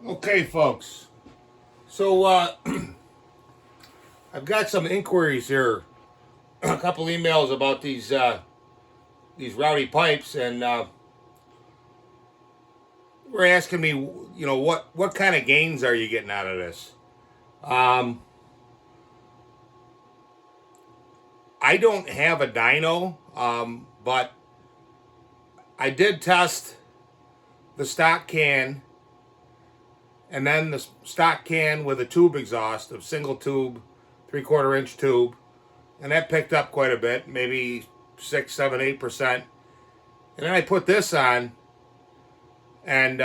Okay, folks. So I've got some inquiries here, a couple emails about these rowdy pipes, and we're asking me, what kind of gains are you getting out of this? Um, I don't have a dyno, but I did test the stock can and then the stock can with a tube exhaust of single tube, 3/4 inch tube, and that picked up quite a bit, maybe 6, 7, 8%. And then I put this on, and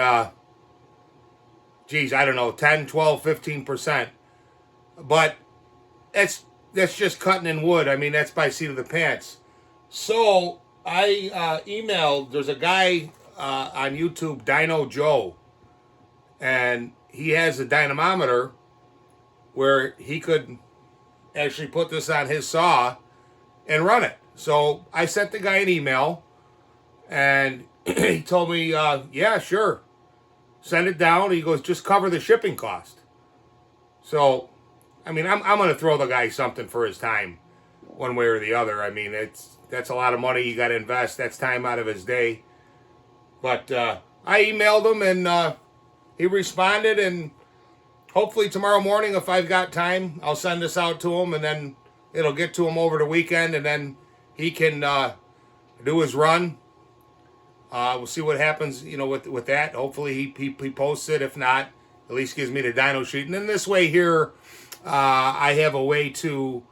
geez, I don't know, 10, 12, 15%. But that's just cutting in wood. I mean, that's by seat of the pants. So I emailed. There's a guy on YouTube, Dyno Joe, and he has a dynamometer where he could actually put this on his saw and run it. So I sent the guy an email, and he told me, yeah, sure, send it down. He goes, just cover the shipping cost. So, I mean, I'm going to throw the guy something for his time, one way or the other. I mean, that's a lot of money you got to invest. That's time out of his day. But I emailed him, and he responded, and hopefully tomorrow morning, if I've got time, I'll send this out to him, and then it'll get to him over the weekend, and then he can do his run. We'll see what happens, with that. Hopefully he posts it. If not, at least gives me the dyno sheet. And then this way here, I have a way to,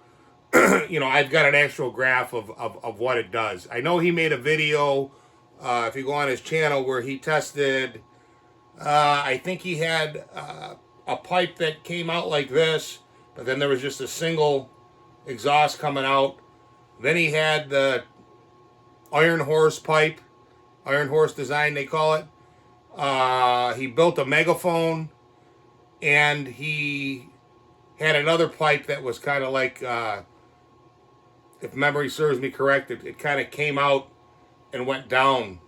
I've got an actual graph of what it does. I know he made a video, if you go on his channel, where he tested, I think he had a pipe that came out like this, but then there was just a single exhaust coming out. Then he had the Iron Horse pipe, Iron Horse design they call it. He built a megaphone, and he had another pipe that was kind of like, if memory serves me correct, it kind of came out and went down.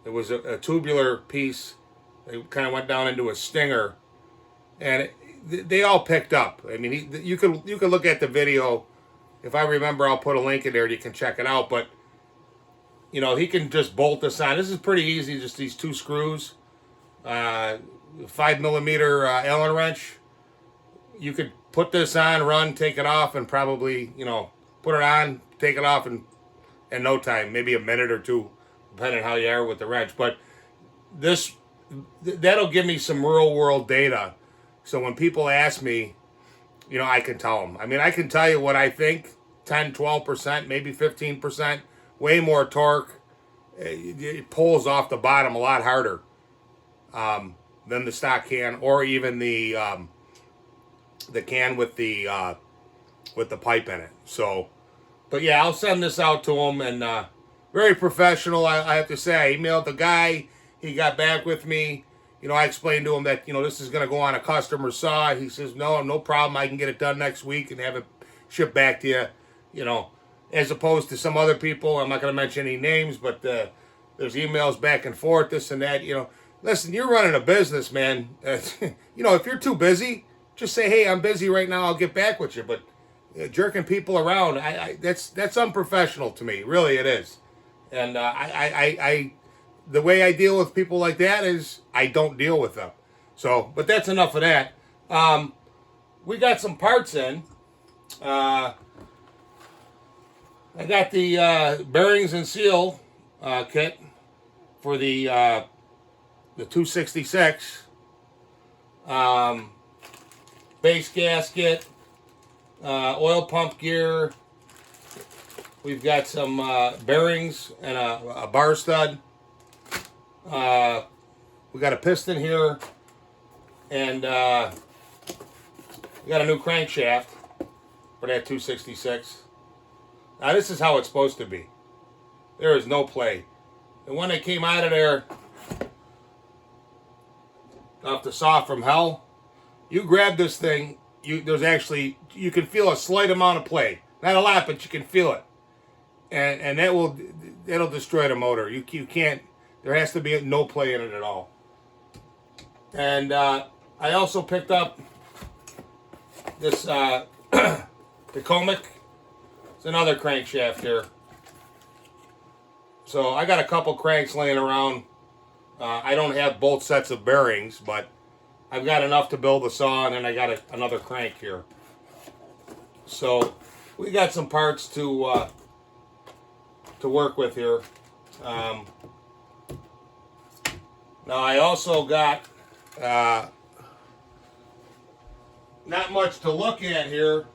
It was a tubular piece. It kind of went down into a stinger, and they all picked up. I mean, you could look at the video. If I remember, I'll put a link in there. You can check it out. But he can just bolt this on. This is pretty easy. Just these two screws, 5 millimeter Allen wrench. You could put this on, run, take it off, and probably put it on, take it off in no time, maybe a minute or two, depending on how you are with the wrench. But that'll give me some real world data. So when people ask me, I can tell them. I mean, I can tell you what I think, 10, 12%, maybe 15%, way more torque. It pulls off the bottom a lot harder than the stock can, or even the can with the pipe in it. So, but yeah, I'll send this out to him, and very professional. I have to say, I emailed the guy. He got back with me. I explained to him that, this is going to go on a customer saw. He says, no problem. I can get it done next week and have it shipped back to you, as opposed to some other people. I'm not going to mention any names, but there's emails back and forth, this and that. Listen, you're running a business, man. If you're too busy, just say, hey, I'm busy right now. I'll get back with you. But jerking people around, that's unprofessional to me. Really, it is. And I the way I deal with people like that is I don't deal with them. So, but that's enough of that. We got some parts in. I got the bearings and seal kit for the 266. Base gasket, oil pump gear. We've got some bearings and a bar stud. We got a piston here, and we got a new crankshaft for that 266. Now this is how it's supposed to be. There is no play. And when it came out of there, off the saw from hell, you grab this thing, you can feel a slight amount of play. Not a lot, but you can feel it. And that'll destroy the motor. You can't. There has to be no play in it at all. And I also picked up this Tacoma. It's another crankshaft here. So I got a couple cranks laying around. I don't have both sets of bearings, but I've got enough to build a saw, and then I got another crank here. So we got some parts to work with here. Now I also got not much to look at here,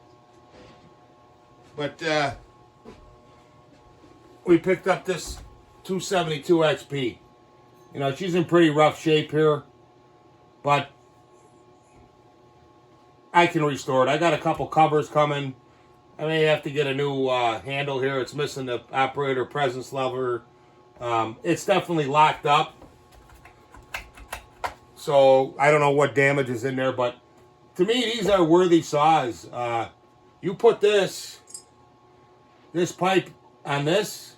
but we picked up this 272 XP. You know, she's in pretty rough shape here, but I can restore it. I got a couple covers coming. I may have to get a new handle here. It's missing the operator presence lever. It's definitely locked up. So I don't know what damage is in there, but to me, these are worthy saws. You put this pipe on this,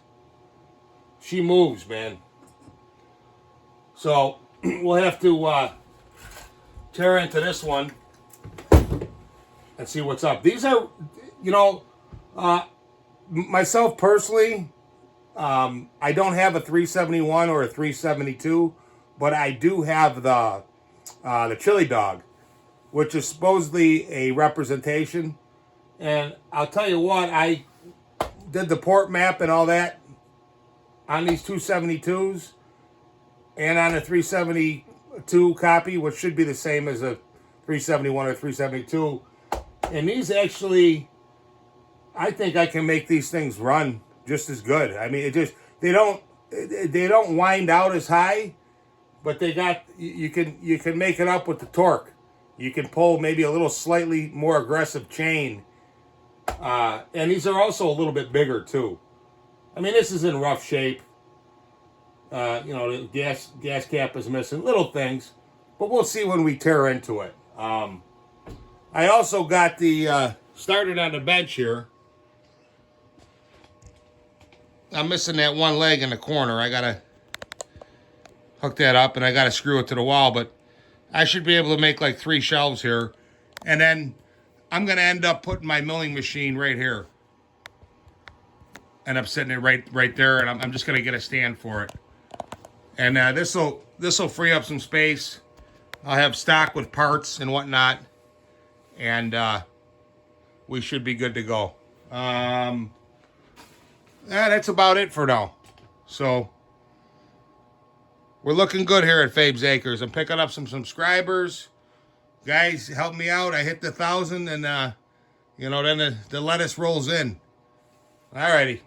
she moves, man. So we'll have to tear into this one and see what's up. These are, you know, myself personally, I don't have a 371 or a 372, but I do have the Chili Dog, which is supposedly a representation. And I'll tell you what, I did the port map and all that on these 272s and on a 372 copy, which should be the same as a 371 or 372. And these actually, I think I can make these things run just as good. I mean, they don't wind out as high, but they got, you can make it up with the torque. You can pull maybe a little slightly more aggressive chain. And these are also a little bit bigger too. I mean, this is in rough shape. You know, the gas cap is missing, little things, but we'll see when we tear into it. I also got the started on the bench here. I'm missing that one leg in the corner. I gotta hook that up, and I gotta screw it to the wall, but I should be able to make like 3 shelves here. And then I'm gonna end up putting my milling machine right here. End up sitting it right there, and I'm just gonna get a stand for it. And this'll free up some space. I'll have stock with parts and whatnot, and we should be good to go. That's about it for now. So we're looking good here at Fabe's Acres. I'm picking up some subscribers. Guys, help me out. I hit the 1,000, and you know, then the lettuce rolls in. Alrighty.